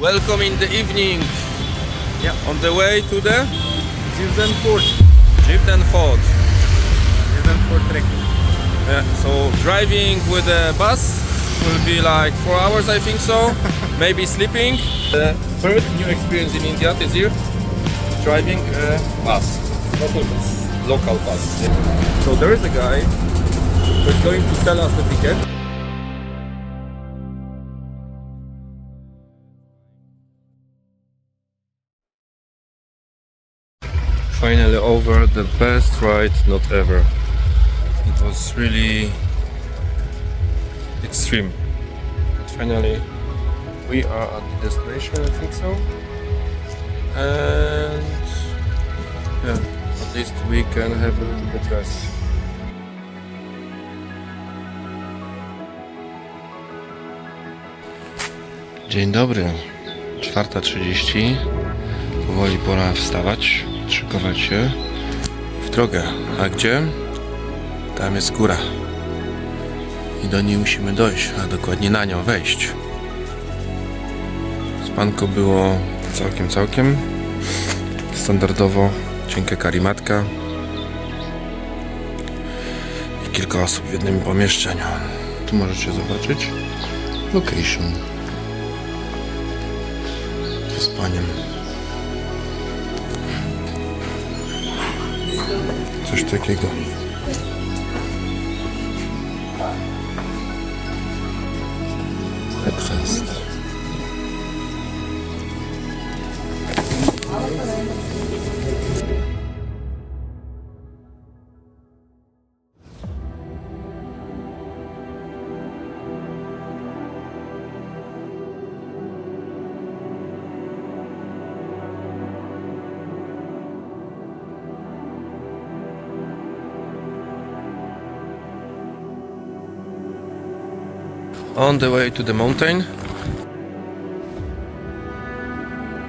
Welcome in the evening. Yeah. On the way to the Jivdhan Fort. Jivdhan Fort. Jivdhan Fort trekking. Yeah, so driving with a bus will be like 4 hours, I think so. Maybe sleeping. The third new experience in India this year, driving a bus, local bus. Local bus. So there is a guy who's going to sell us the ticket. Finally over, the best ride not ever. It was really extreme. But finally we are at the destination, I think so. And yeah, at least we can have a little bit rest. Dzień dobry, 4:30. Powoli pora wstawać, szykować się w drogę. A gdzie? Tam jest góra. I do niej musimy dojść, a dokładnie na nią wejść. Spanko było całkiem. Standardowo cienka karimatka i kilka osób w jednym pomieszczeniu. Tu możecie zobaczyć location ze spaniem. Coś takiego. Breakfast. On the way to the mountain.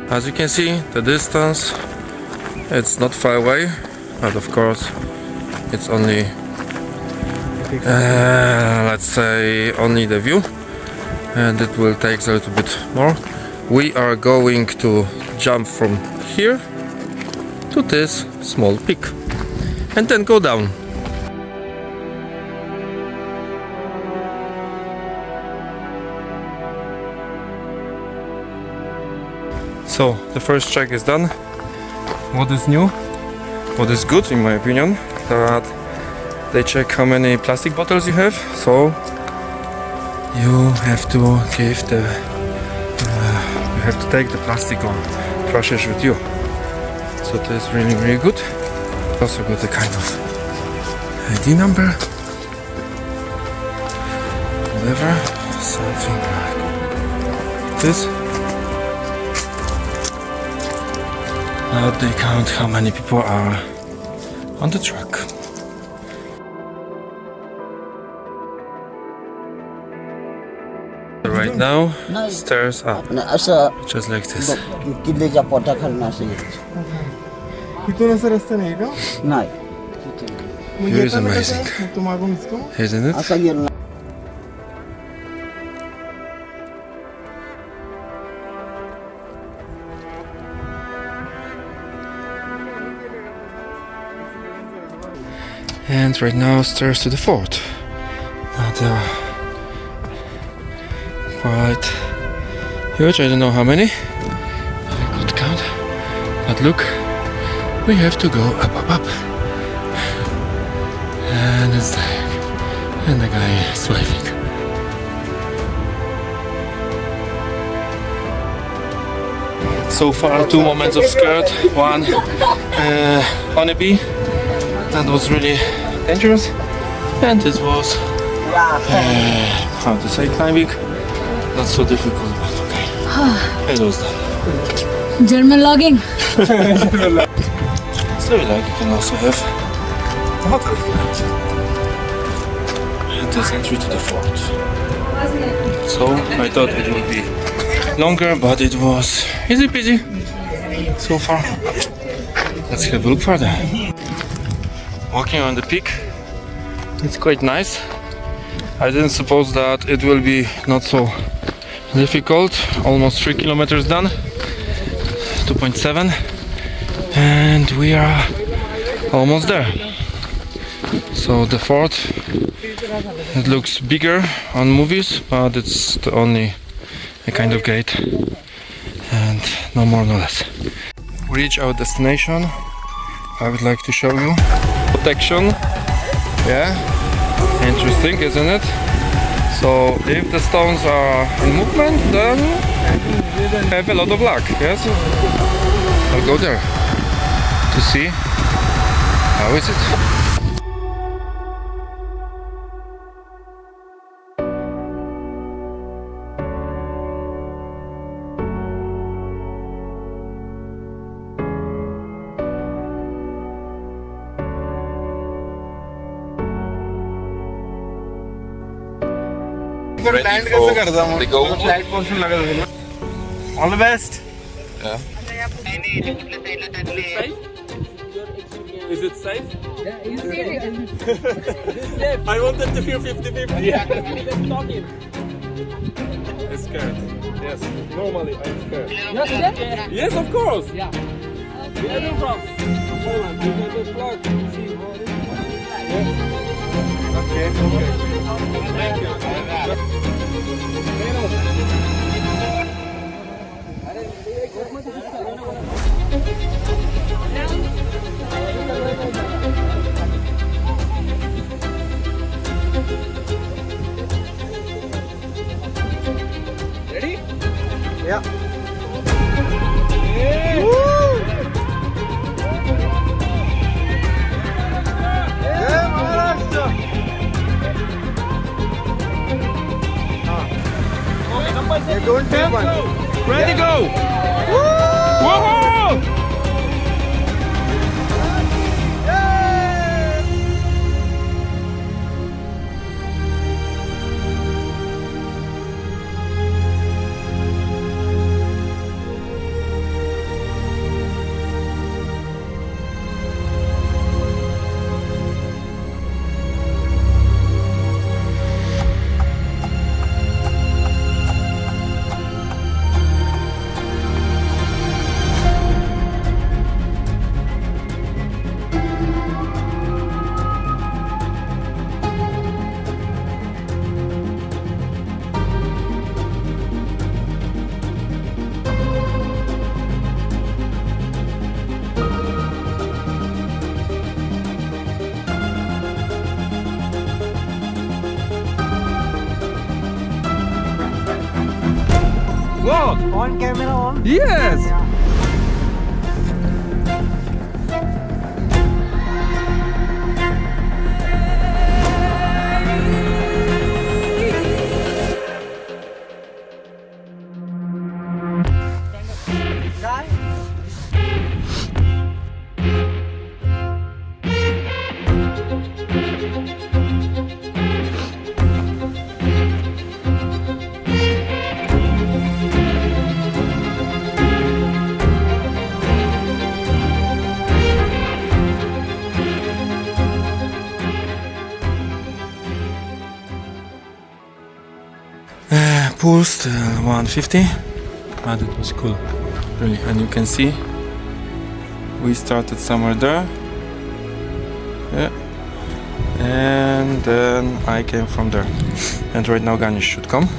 As you can see, the distance, it's not far away, but of course it's only let's say only the view, and it will take a little bit more. We are going to jump from here to this small peak and then go down. So the first check is done. What is new? What is good in my opinion, that they check how many plastic bottles you have. So you have to give the you have to take the plastic on trash with you. So that is really good. Also got a kind of ID number, whatever, something like this. Now they count how many people are on the truck. Right now, stairs up, just like this. किल्ल्याच्या पोटाखाली असं यायचं. इथून असा रस्ता नाही का? नाही. Here is amazing, तू मागून इसको? isn't it? असा गेला. And right now, stairs to the fort. Now they are quite huge. I don't know how many. I could count. But look, we have to go up. And it's there. And the guy is waving. So far, 2 moments of scared. One, honeybee. That was really dangerous, and this was how to say, climbing, not so difficult, but okay. It was done. German logging. So like you can also have water. And this entry to the fort. So I thought it would be longer, but it was easy peasy so far. Let's have a look further. Walking on the peak, it's quite nice. I didn't suppose that it will be not so difficult. Almost 3 kilometers done. 2.7, and we are almost there. So the fort, it looks bigger on movies, but it's only a kind of gate, and no more, no less. We reach our destination. I would like to show you protection. Yeah, interesting, isn't it? So if the stones are in movement, then have a lot of luck. Yes, I'll go there to see how is it. Land कसं करता मग? They go. Flight पासून लागत असेल. All the best. Is it safe? I wanted to hear 50-50. I'm scared. Yes, normally I'm scared. You're scared? Yes, of course. Yeah. Where are you from? Poland. You got the flag. Okay. Thank you. Ready? Yeah. जय Maharashtra. They don't take one. Ready, go! Woohoo! What? On camera on. Yes! Pool still 150, but it was cool, really. And you can see we started somewhere there, yeah, and then I came from there, and right now Ganesh should come.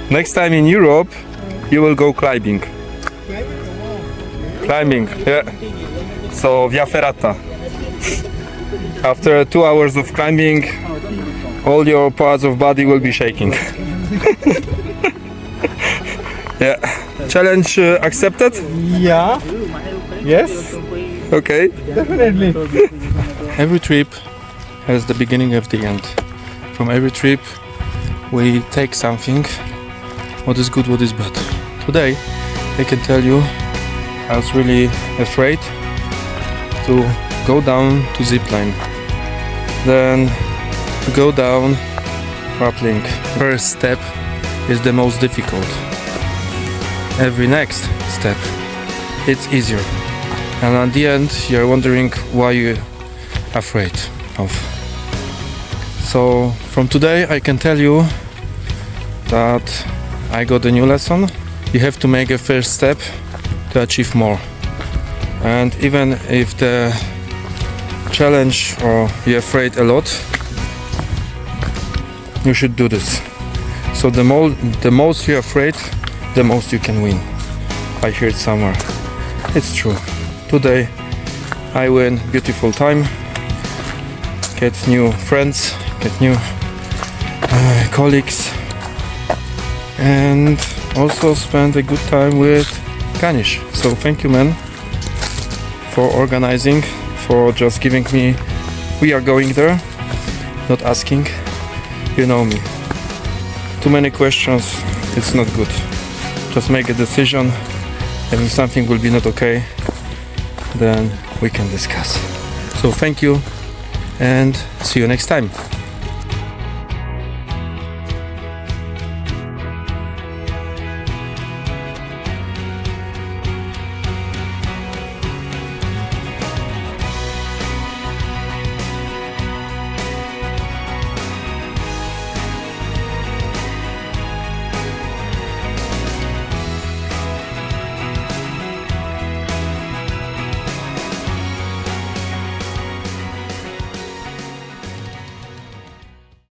Next time in Europe, you will go climbing. Climbing, yeah. So via ferrata. After 2 hours of climbing, all your parts of body will be shaking. Yeah. Challenge accepted? Yeah. Yes. Okay. Definitely. Every trip has the beginning and the end. From every trip, we take something. What is good, what is bad. Today, I can tell you, I was really afraid to go down to Zipline. Then to go down Rappelling. First step is the most difficult. every next step it's easier. And at the end you're wondering why you're afraid of. So from today I can tell you that I got a new lesson. You have to make a first step to achieve more. And even if the challenge or you're afraid a lot, you should do this. So the most you're afraid, the most you can win. I heard somewhere. It's true. Today I win beautiful time, get new friends, get new colleagues, and also spend a good time with Ganesh. So thank you, man, for organizing, for just giving me, we are going there, not asking. You know me, too many questions, it's not good. Just make a decision, and if something will be not okay, then we can discuss. So thank you and see you next time.